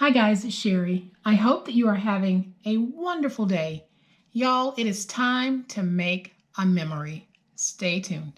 Hi guys, it's Sherry. I hope that you are having a wonderful day. Y'all, it is time to make a memory. Stay tuned.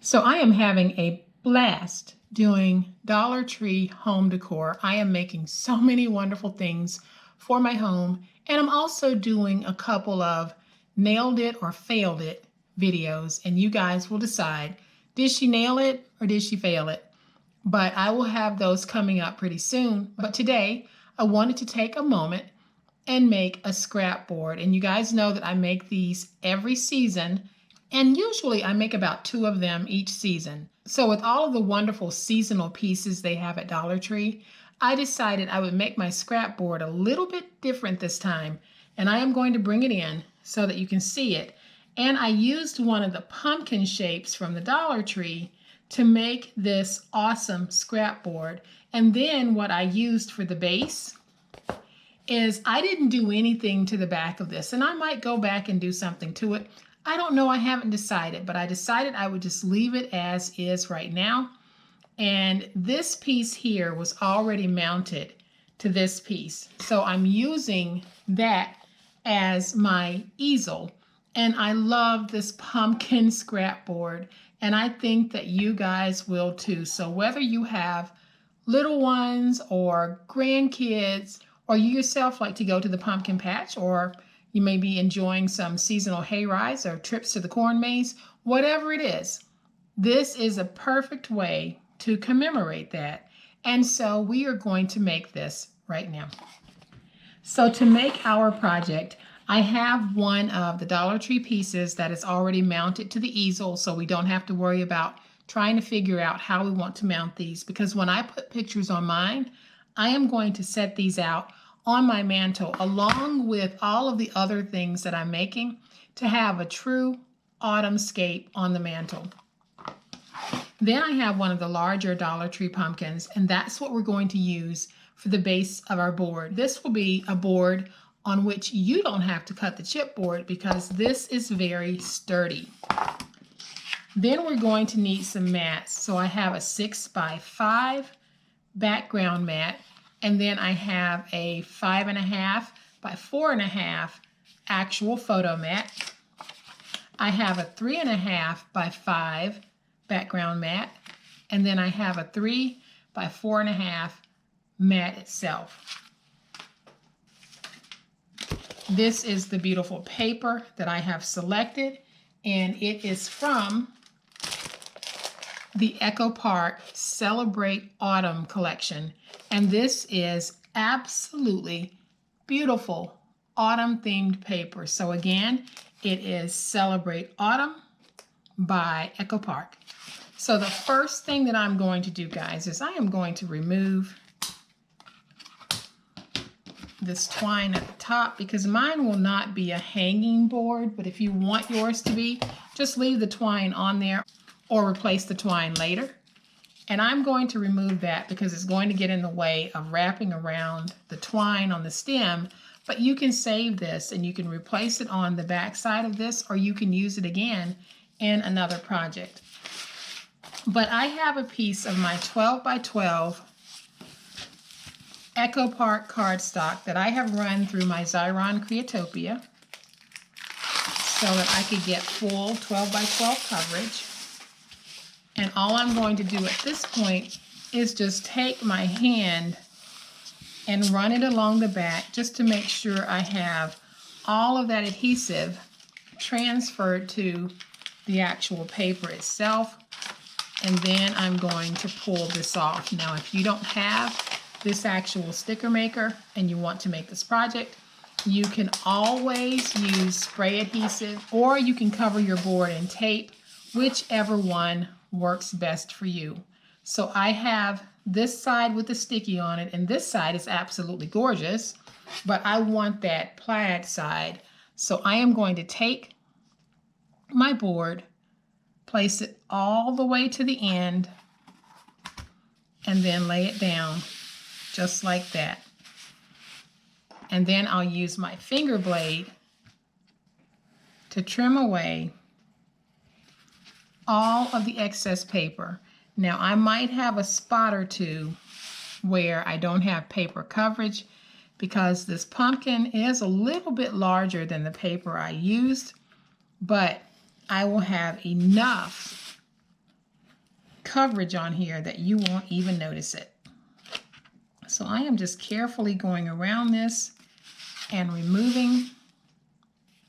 So I am having a blast doing Dollar Tree home decor. I am making so many wonderful things for my home, and I'm also doing a couple of nailed it or failed it videos, and you guys will decide, did she nail it or did she fail it? But I will have those coming up pretty soon. But today I wanted to take a moment and make a scrap board. And you guys know that I make these every season, and usually I make about 2 of them each season. So with all of the wonderful seasonal pieces they have at Dollar Tree, I decided I would make my scrap board a little bit different this time. And I am going to bring it in so that you can see it. And I used one of the pumpkin shapes from the Dollar Tree to make this awesome scrap board. And then what I used for the base is I didn't do anything to the back of this, and I might go back and do something to it. I don't know, I haven't decided, but I decided I would just leave it as is right now. And this piece here was already mounted to this piece. So I'm using that as my easel. And I love this pumpkin scrap board, and I think that you guys will too. So whether you have little ones or grandkids, or you yourself like to go to the pumpkin patch, or you may be enjoying some seasonal hay rides or trips to the corn maze, whatever it is, this is a perfect way to commemorate that. And so we are going to make this right now. So to make our project, I have one of the Dollar Tree pieces that is already mounted to the easel, so we don't have to worry about trying to figure out how we want to mount these, because when I put pictures on mine, I am going to set these out on my mantle along with all of the other things that I'm making to have a true autumn scape on the mantle. Then I have one of the larger Dollar Tree pumpkins, and that's what we're going to use for the base of our board. This will be a board on which you don't have to cut the chipboard because this is very sturdy. Then we're going to need some mats. So I have a 6x5 background mat, and then I have a 5.5 by 4.5 actual photo mat. I have a 3.5 by 5 background mat, and then I have a 3 by 4.5 mat itself. This is the beautiful paper that I have selected, and it is from the Echo Park Celebrate Autumn collection. And this is absolutely beautiful autumn themed paper. So again, it is Celebrate Autumn by Echo Park. So the first thing that I'm going to do, guys, is I am going to remove this twine at the top, because mine will not be a hanging board, but if you want yours to be, just leave the twine on there or replace the twine later. And I'm going to remove that because it's going to get in the way of wrapping around the twine on the stem. But you can save this and you can replace it on the back side of this, or you can use it again in another project. But I have a piece of my 12 by 12 Echo Park cardstock that I have run through my Xyron Creatopia so that I could get full 12 by 12 coverage. And all I'm going to do at this point is just take my hand and run it along the back just to make sure I have all of that adhesive transferred to the actual paper itself. And then I'm going to pull this off. Now, if you don't have this actual sticker maker and you want to make this project, you can always use spray adhesive, or you can cover your board in tape, whichever one works best for you. So I have this side with the sticky on it, and this side is absolutely gorgeous, but I want that plaid side. So I am going to take my board, place it all the way to the end and then lay it down just like that. And then I'll use my finger blade to trim away all of the excess paper. Now I might have a spot or two where I don't have paper coverage because this pumpkin is a little bit larger than the paper I used, but I will have enough coverage on here that you won't even notice it. So I am just carefully going around this and removing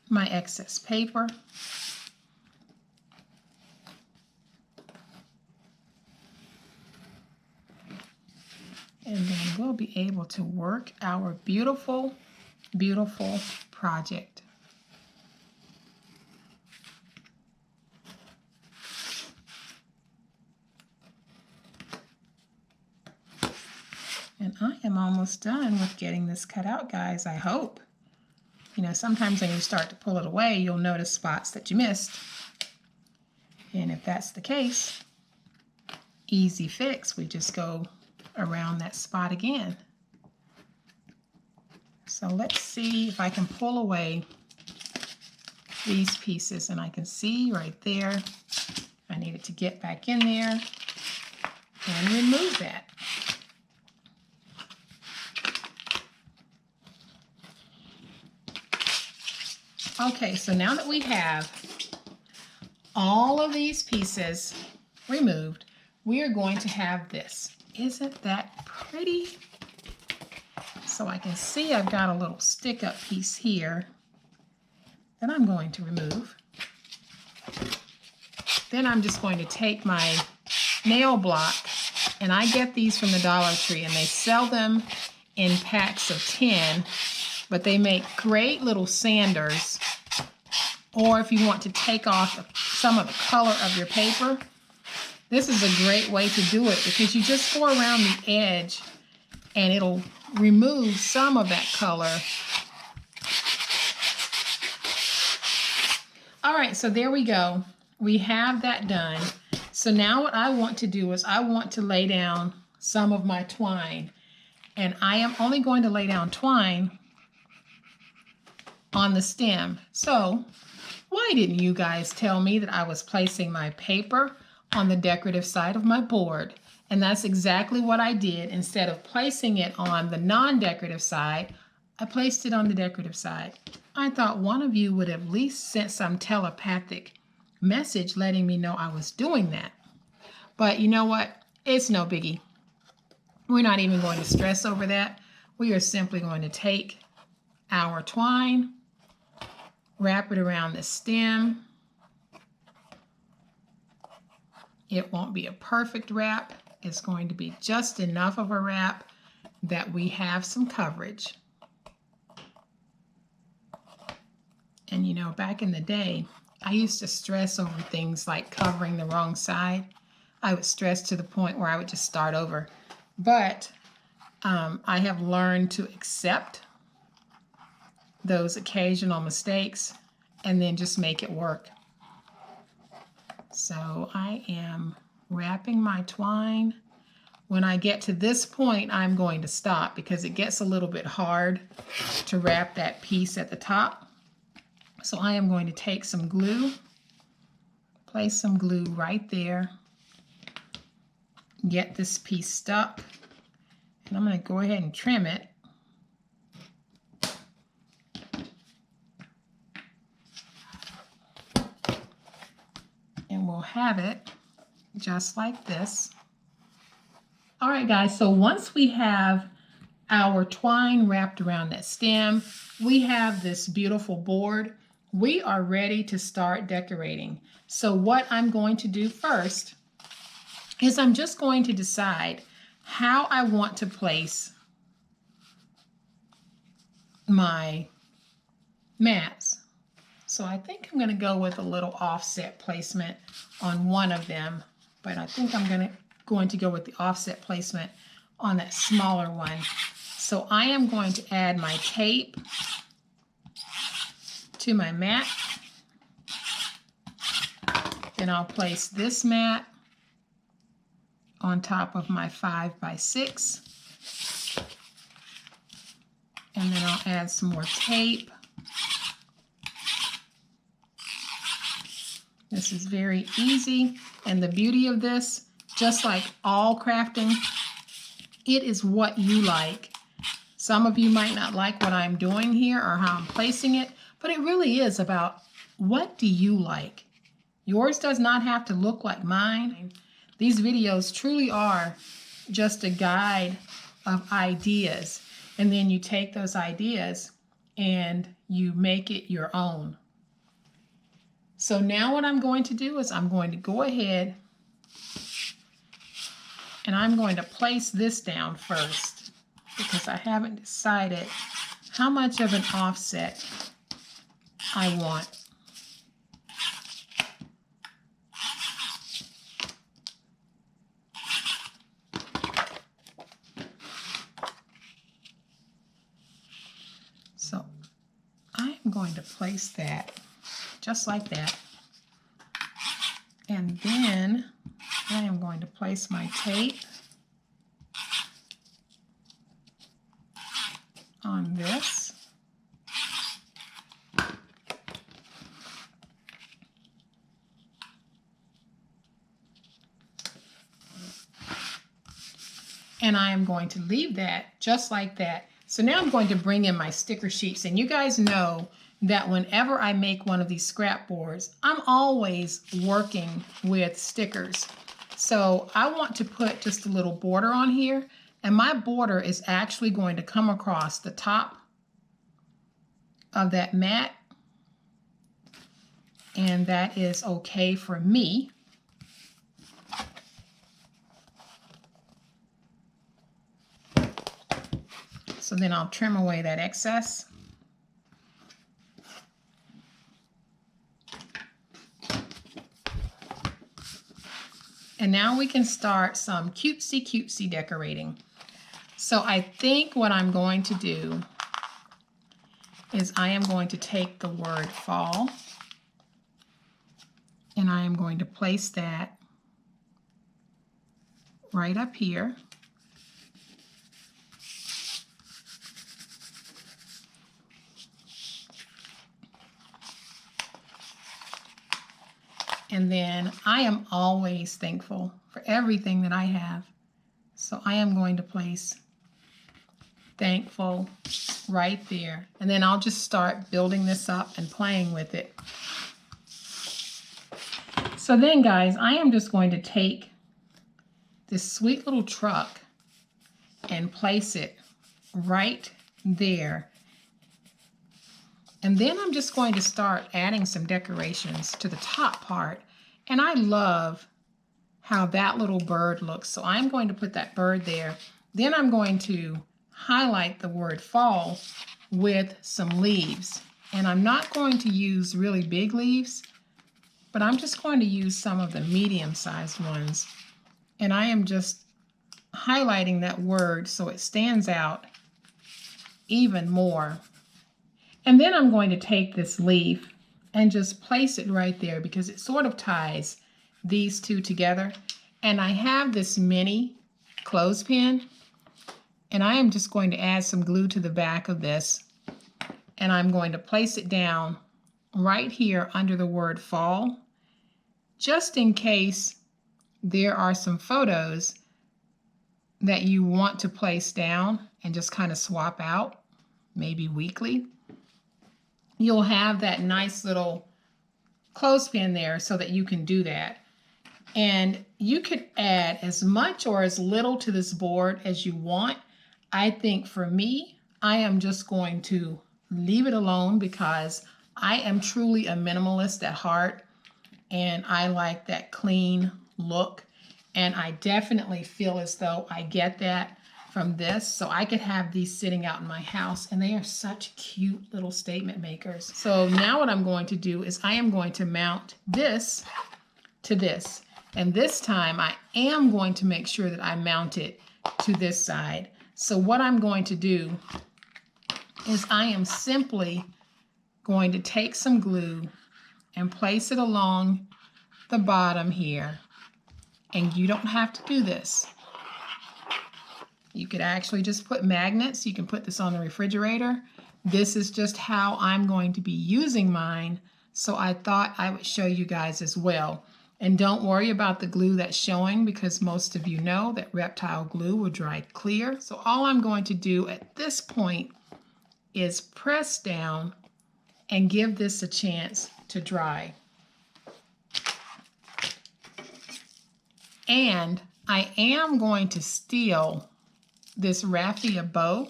my excess paper. And then we'll be able to work our beautiful, beautiful project. And I am almost done with getting this cut out, guys, I hope. You know, sometimes when you start to pull it away, you'll notice spots that you missed. And if that's the case, easy fix. We just go around that spot again. So let's see if I can pull away these pieces, and I can see right there, I needed to get back in there and remove that. Okay, so now that we have all of these pieces removed, we are going to have this. Isn't that pretty? So I can see I've got a little stick-up piece here that I'm going to remove. Then I'm just going to take my nail block, and I get these from the Dollar Tree, and they sell them in packs of 10, but they make great little sanders. Or if you want to take off some of the color of your paper, this is a great way to do it because you just go around the edge and it'll remove some of that color. All right, so there we go. We have that done. So now what I want to do is I want to lay down some of my twine. And I am only going to lay down twine on the stem. So why didn't you guys tell me that I was placing my paper on the decorative side of my board? And that's exactly what I did. Instead of placing it on the non-decorative side, I placed it on the decorative side. I thought one of you would at least send some telepathic message letting me know I was doing that. But you know what? It's no biggie. We're not even going to stress over that. We are simply going to take our twine, wrap it around the stem. It won't be a perfect wrap. It's going to be just enough of a wrap that we have some coverage. And you know, back in the day, I used to stress over things like covering the wrong side. I would stress to the point where I would just start over. But I have learned to accept those occasional mistakes and then just make it work. So I am wrapping my twine. When I get to this point, I'm going to stop because it gets a little bit hard to wrap that piece at the top. So I am going to take some glue, place some glue right there, get this piece stuck, and I'm going to go ahead and trim it. And we'll have it just like this. All right, guys, so once we have our twine wrapped around that stem, we have this beautiful board. We are ready to start decorating. So what I'm going to do first is I'm just going to decide how I want to place my mats. So I think I'm going to go with a little offset placement on one of them, but I think I'm going to go with the offset placement on that smaller one. So I am going to add my tape to my mat. Then I'll place this mat on top of my 5x6. And then I'll add some more tape. This is very easy. And the beauty of this, just like all crafting, it is what you like. Some of you might not like what I'm doing here or how I'm placing it, but it really is about what do you like. Yours does not have to look like mine. These videos truly are just a guide of ideas. And then you take those ideas and you make it your own. So now what I'm going to do is I'm going to go ahead and I'm going to place this down first because I haven't decided how much of an offset I want. So I'm going to place that just like that. And then I am going to place my tape on this. And I am going to leave that just like that. So now I'm going to bring in my sticker sheets, and you guys know that whenever I make one of these scrap boards, I'm always working with stickers. So I want to put just a little border on here, and my border is actually going to come across the top of that mat, and that is okay for me. So then I'll trim away that excess. And now we can start some cutesy decorating. So I think what I'm going to do is I am going to take the word fall and I am going to place that right up here. And then I am always thankful for everything that I have. So I am going to place thankful right there. And then I'll just start building this up and playing with it. So then, guys, I am just going to take this sweet little truck and place it right there. And then I'm just going to start adding some decorations to the top part. And I love how that little bird looks. So I'm going to put that bird there. Then I'm going to highlight the word fall with some leaves. And I'm not going to use really big leaves, but I'm just going to use some of the medium-sized ones. And I am just highlighting that word so it stands out even more. And then I'm going to take this leaf and just place it right there because it sort of ties these two together. And I have this mini clothespin, and I am just going to add some glue to the back of this, and I'm going to place it down right here under the word fall, just in case there are some photos that you want to place down and just kind of swap out, maybe weekly. You'll have that nice little clothespin there so that you can do that. And you could add as much or as little to this board as you want. I think for me, I am just going to leave it alone because I am truly a minimalist at heart and I like that clean look. And I definitely feel as though I get that from this. So I could have these sitting out in my house, and they are such cute little statement makers. So now what I'm going to do is I am going to mount this to this. And this time I am going to make sure that I mount it to this side. So what I'm going to do is I am simply going to take some glue and place it along the bottom here. And you don't have to do this. You could actually just put magnets. You can put this on the refrigerator. This is just how I'm going to be using mine. So I thought I would show you guys as well. And don't worry about the glue that's showing, because most of you know that Reptile Glue will dry clear. So all I'm going to do at this point is press down and give this a chance to dry. And I am going to steal this raffia bow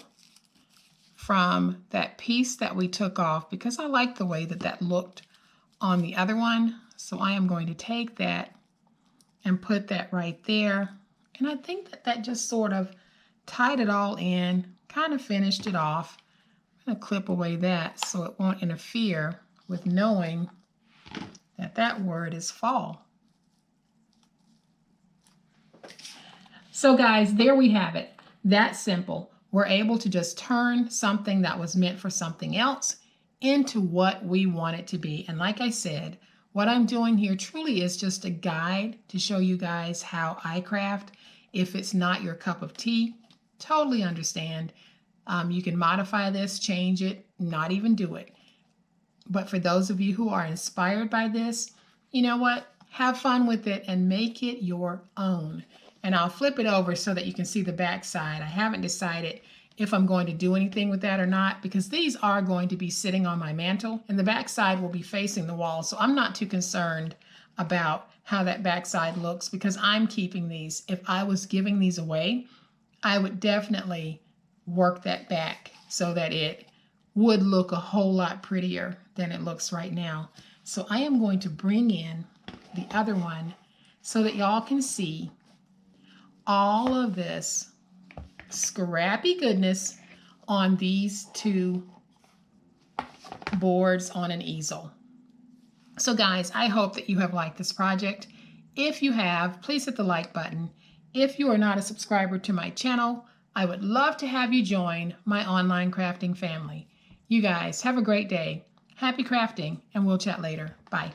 from that piece that we took off, because I like the way that that looked on the other one. So I am going to take that and put that right there. And I think that that just sort of tied it all in, kind of finished it off. I'm going to clip away that so it won't interfere with knowing that that word is fall. So guys, there we have it. That's simple. We're able to just turn something that was meant for something else into what we want it to be. And like I said, what I'm doing here truly is just a guide to show you guys how I craft. If it's not your cup of tea, totally understand. You can modify this, change it, not even do it. But for those of you who are inspired by this, you know what? Have fun with it and make it your own. And I'll flip it over so that you can see the back side. I haven't decided if I'm going to do anything with that or not, because these are going to be sitting on my mantle and the back side will be facing the wall. So I'm not too concerned about how that back side looks, because I'm keeping these. If I was giving these away, I would definitely work that back so that it would look a whole lot prettier than it looks right now. So I am going to bring in the other one so that y'all can see all of this scrappy goodness on these two boards on an easel. So guys, I hope that you have liked this project. If you have, please hit the like button. If you are not a subscriber to my channel, I would love to have you join my online crafting family. You guys have a great day. Happy crafting, and we'll chat later. Bye.